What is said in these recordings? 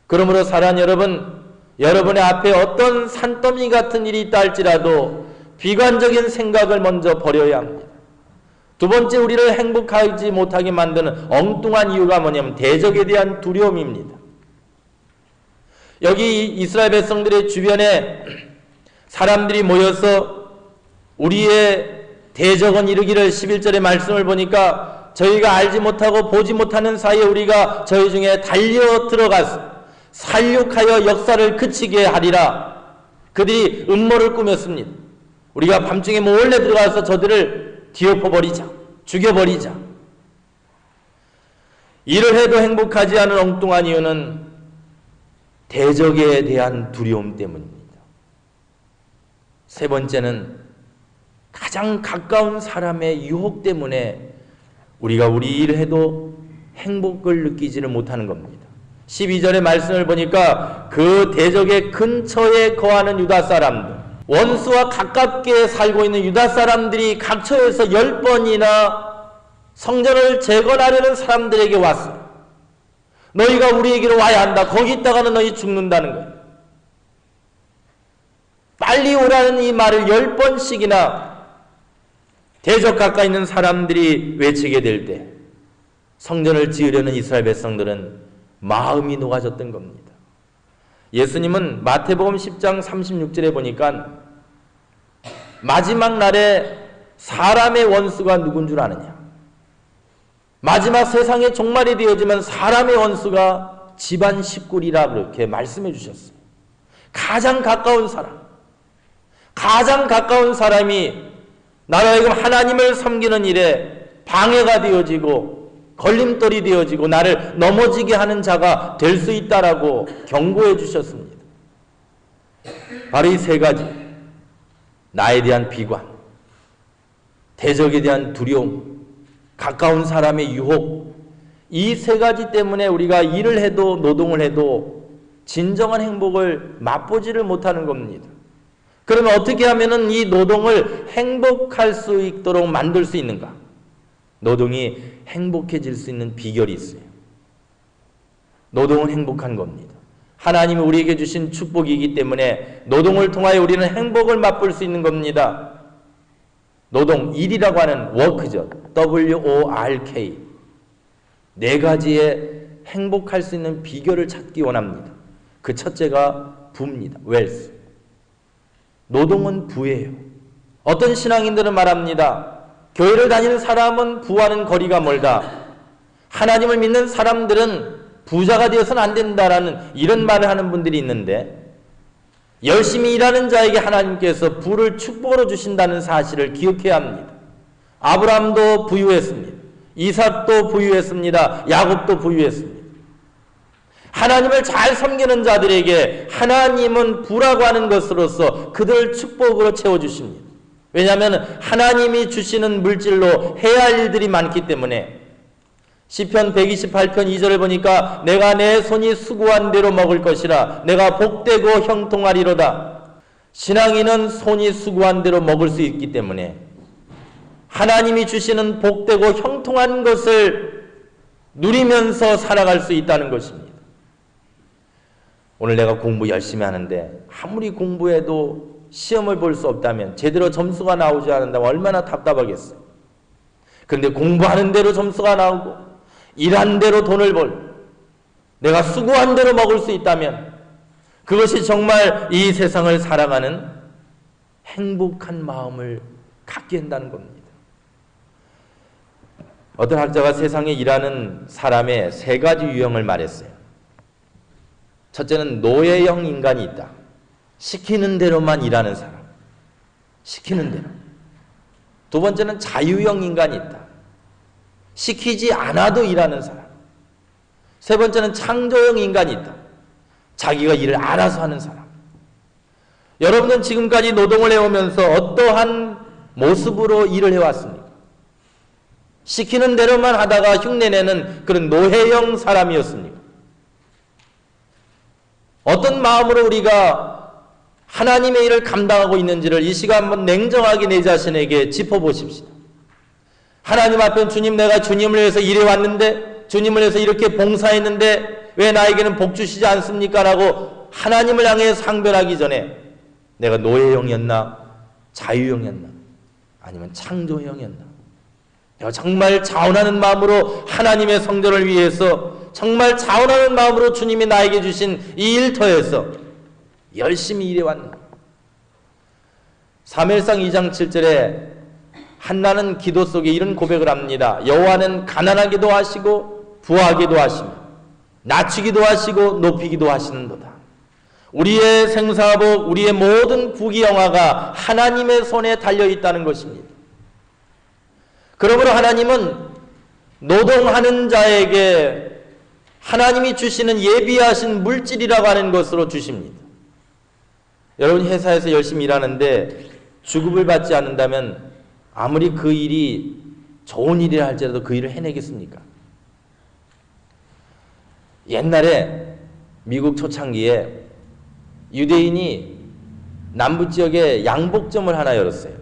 그러므로 사랑하는 여러분, 여러분의 앞에 어떤 산더미 같은 일이 있다 할지라도 비관적인 생각을 먼저 버려야 합니다. 두 번째, 우리를 행복하지 못하게 만드는 엉뚱한 이유가 뭐냐면 대적에 대한 두려움입니다. 여기 이스라엘 백성들의 주변에 사람들이 모여서 우리의 대적은 이르기를 11절의 말씀을 보니까 저희가 알지 못하고 보지 못하는 사이에 우리가 저희 중에 달려 들어가서 살육하여 역사를 그치게 하리라. 그들이 음모를 꾸몄습니다. 우리가 밤중에 몰래 들어가서 저들을 뒤엎어버리자, 죽여버리자. 이를 해도 행복하지 않은 엉뚱한 이유는 대적에 대한 두려움 때문입니다. 세 번째는 가장 가까운 사람의 유혹 때문에 우리가 우리 일을 해도 행복을 느끼지를 못하는 겁니다. 12절의 말씀을 보니까 그 대적의 근처에 거하는 유다 사람들, 원수와 가깝게 살고 있는 유다 사람들이 각처에서 10번이나 성전을 재건하려는 사람들에게 왔어요. 너희가 우리에게로 와야 한다. 거기 있다가는 너희 죽는다는 거예요. 빨리 오라는 이 말을 10번씩이나 대적 가까이 있는 사람들이 외치게 될 때 성전을 지으려는 이스라엘 백성들은 마음이 녹아졌던 겁니다. 예수님은 마태복음 10장 36절에 보니까 마지막 날에 사람의 원수가 누군 줄 아느냐? 마지막 세상의 종말이 되어지면 사람의 원수가 집안 식구리라 그렇게 말씀해 주셨어요. 가장 가까운 사람이 나로 하여금 하나님을 섬기는 일에 방해가 되어지고 걸림돌이 되어지고 나를 넘어지게 하는 자가 될 수 있다라고 경고해 주셨습니다. 바로 이 세 가지, 나에 대한 비관, 대적에 대한 두려움, 가까운 사람의 유혹, 이 세 가지 때문에 우리가 일을 해도 노동을 해도 진정한 행복을 맛보지를 못하는 겁니다. 그러면 어떻게 하면 이 노동을 행복할 수 있도록 만들 수 있는가? 노동이 행복해질 수 있는 비결이 있어요. 노동은 행복한 겁니다. 하나님이 우리에게 주신 축복이기 때문에 노동을 통하여 우리는 행복을 맛볼 수 있는 겁니다. 노동, 일이라고 하는 워크죠. WORK. 네 가지의 행복할 수 있는 비결을 찾기 원합니다. 그 첫째가 부입니다. 웰스. 노동은 부예요. 어떤 신앙인들은 말합니다. 교회를 다니는 사람은 부와는 거리가 멀다. 하나님을 믿는 사람들은 부자가 되어서는 안 된다라는 이런 말을 하는 분들이 있는데, 열심히 일하는 자에게 하나님께서 부를 축복으로 주신다는 사실을 기억해야 합니다. 아브라함도 부유했습니다. 이삭도 부유했습니다. 야곱도 부유했습니다. 하나님을 잘 섬기는 자들에게 하나님은 부라고 하는 것으로서 그들을 축복으로 채워주십니다. 왜냐하면 하나님이 주시는 물질로 해야 할 일들이 많기 때문에. 시편 128편 2절을 보니까 내가 내 손이 수고한 대로 먹을 것이라 내가 복되고 형통하리로다. 신앙인은 손이 수고한 대로 먹을 수 있기 때문에 하나님이 주시는 복되고 형통한 것을 누리면서 살아갈 수 있다는 것입니다. 오늘 내가 공부 열심히 하는데 아무리 공부해도 시험을 볼 수 없다면, 제대로 점수가 나오지 않는다면 얼마나 답답하겠어요. 그런데 공부하는 대로 점수가 나오고 일한 대로 돈을 벌고 내가 수고한 대로 먹을 수 있다면 그것이 정말 이 세상을 살아가는 행복한 마음을 갖게 한다는 겁니다. 어떤 학자가 세상에 일하는 사람의 세 가지 유형을 말했어요. 첫째는 노예형 인간이 있다. 시키는 대로만 일하는 사람. 시키는 대로. 두 번째는 자유형 인간이 있다. 시키지 않아도 일하는 사람. 세 번째는 창조형 인간이 있다. 자기가 일을 알아서 하는 사람. 여러분은 지금까지 노동을 해오면서 어떠한 모습으로 일을 해왔습니까? 시키는 대로만 하다가 흉내내는 그런 노예형 사람이었습니까? 어떤 마음으로 우리가 하나님의 일을 감당하고 있는지를 이 시간 한번 냉정하게 내 자신에게 짚어보십시오. 하나님 앞에 주님, 내가 주님을 위해서 일해왔는데, 주님을 위해서 이렇게 봉사했는데 왜 나에게는 복 주시지 않습니까? 라고 하나님을 향해 상별하기 전에 내가 노예형이었나 자유형이었나 아니면 창조형이었나, 내가 정말 자원하는 마음으로 하나님의 성전을 위해서 정말 자원하는 마음으로 주님이 나에게 주신 이 일터에서 열심히 일해왔는가. 사무엘상 2장 7절에 한나는 기도 속에 이런 고백을 합니다. 여호와는 가난하기도 하시고 부하기도 하시며 낮추기도 하시고 높이기도 하시는도다. 우리의 생사복, 우리의 모든 부귀영화가 하나님의 손에 달려있다는 것입니다. 그러므로 하나님은 노동하는 자에게 하나님이 주시는 예비하신 물질이라고 하는 것으로 주십니다. 여러분 회사에서 열심히 일하는데 주급을 받지 않는다면 아무리 그 일이 좋은 일이라 할지라도 그 일을 해내겠습니까? 옛날에 미국 초창기에 유대인이 남부지역에 양복점을 하나 열었어요.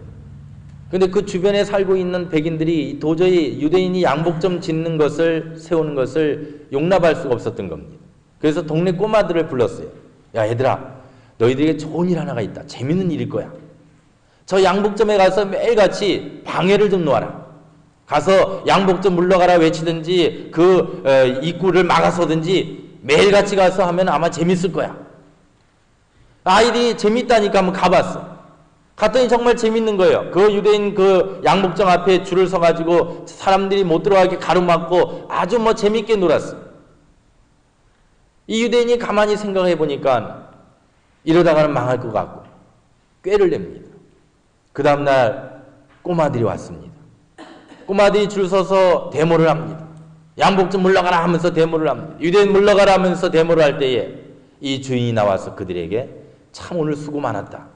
근데 그 주변에 살고 있는 백인들이 도저히 유대인이 양복점 짓는 것을, 세우는 것을 용납할 수가 없었던 겁니다. 그래서 동네 꼬마들을 불렀어요. 야 얘들아, 너희들에게 좋은 일 하나가 있다. 재밌는 일일 거야. 저 양복점에 가서 매일같이 방해를 좀 놓아라. 가서 양복점 물러가라 외치든지 그 입구를 막아서든지 매일같이 가서 하면 아마 재밌을 거야. 아이들이 재밌다니까 한번 가봤어. 갔더니 정말 재밌는 거예요. 그 유대인 그 양복점 앞에 줄을 서가지고 사람들이 못 들어가게 가로막고 아주 뭐 재밌게 놀았어. 이 유대인이 가만히 생각해 보니까 이러다가는 망할 것 같고 꾀를 냅니다. 그 다음날 꼬마들이 왔습니다. 꼬마들이 줄 서서 데모를 합니다. 양복점 물러가라 하면서 데모를 합니다. 유대인 물러가라 하면서 데모를 할 때에 이 주인이 나와서 그들에게 참 오늘 수고 많았다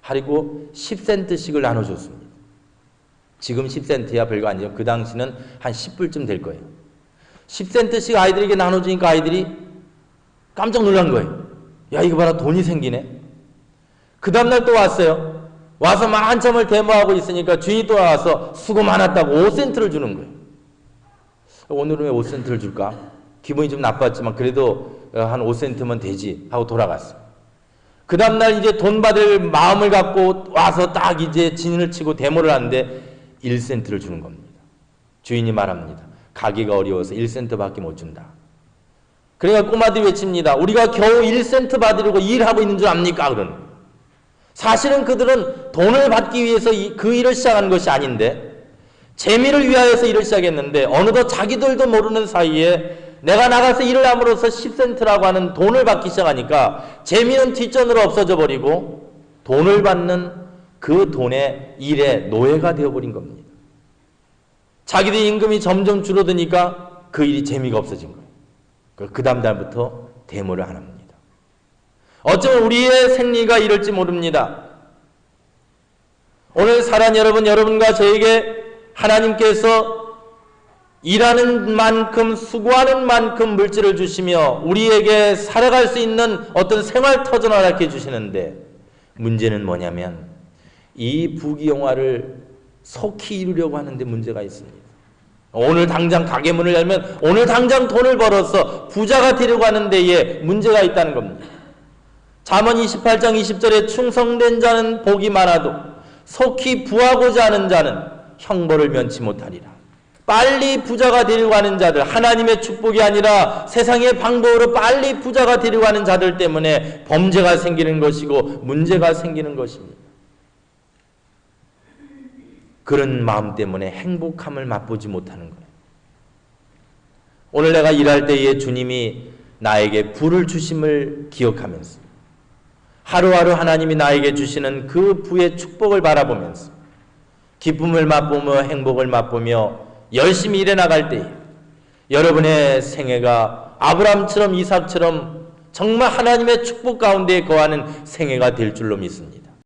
하리고 10센트씩을 나눠줬습니다. 지금 10센트야 별거 아니죠. 그 당시는 한 10불쯤 될 거예요. 10센트씩 아이들에게 나눠주니까 아이들이 깜짝 놀란 거예요. 야 이거 봐라, 돈이 생기네. 그 다음날 또 왔어요. 와서 막 한참을 데모하고 있으니까 주인이 또 와서 수고 많았다고 5센트를 주는 거예요. 오늘은 왜 5센트를 줄까? 기분이 좀 나빴지만 그래도 한 5센트면 되지 하고 돌아갔어요. 그 다음날 이제 돈 받을 마음을 갖고 와서 딱 이제 진을 치고 데모를 하는데 1센트를 주는 겁니다. 주인이 말합니다. 가기가 어려워서 1센트밖에 못 준다. 그러니까 꼬마들이 외칩니다. 우리가 겨우 1센트 받으려고 일하고 있는 줄 압니까? 그러는 거예요. 사실은 그들은 돈을 받기 위해서 그 일을 시작한 것이 아닌데 재미를 위하여서 일을 시작했는데 어느덧 자기들도 모르는 사이에 내가 나가서 일을 함으로써 10센트라고 하는 돈을 받기 시작하니까 재미는 뒷전으로 없어져 버리고 돈을 받는 그 돈의 일의 노예가 되어버린 겁니다. 자기들 임금이 점점 줄어드니까 그 일이 재미가 없어진 거예요. 그 다음 달부터 데모를 안 합니다. 어쩌면 우리의 생리가 이럴지 모릅니다. 오늘 사랑 여러분, 여러분과 저에게 하나님께서 일하는 만큼 수고하는 만큼 물질을 주시며 우리에게 살아갈 수 있는 어떤 생활 터전을 허락해 주시는데 문제는 뭐냐면 이 부귀영화를 속히 이루려고 하는데 문제가 있습니다. 오늘 당장 가게 문을 열면 오늘 당장 돈을 벌어서 부자가 되려고 하는 데에 문제가 있다는 겁니다. 잠언 28장 20절에 충성된 자는 복이 많아도 속히 부하고자 하는 자는 형벌을 면치 못하리라. 빨리 부자가 되려고 하는 자들, 하나님의 축복이 아니라 세상의 방법으로 빨리 부자가 되려고 하는 자들 때문에 범죄가 생기는 것이고 문제가 생기는 것입니다. 그런 마음 때문에 행복함을 맛보지 못하는 거예요. 오늘 내가 일할 때에 주님이 나에게 부를 주심을 기억하면서 하루하루 하나님이 나에게 주시는 그 부의 축복을 바라보면서 기쁨을 맛보며 행복을 맛보며 열심히 일해 나갈 때에 여러분의 생애가 아브라함처럼 이삭처럼 정말 하나님의 축복 가운데 거하는 생애가 될 줄로 믿습니다.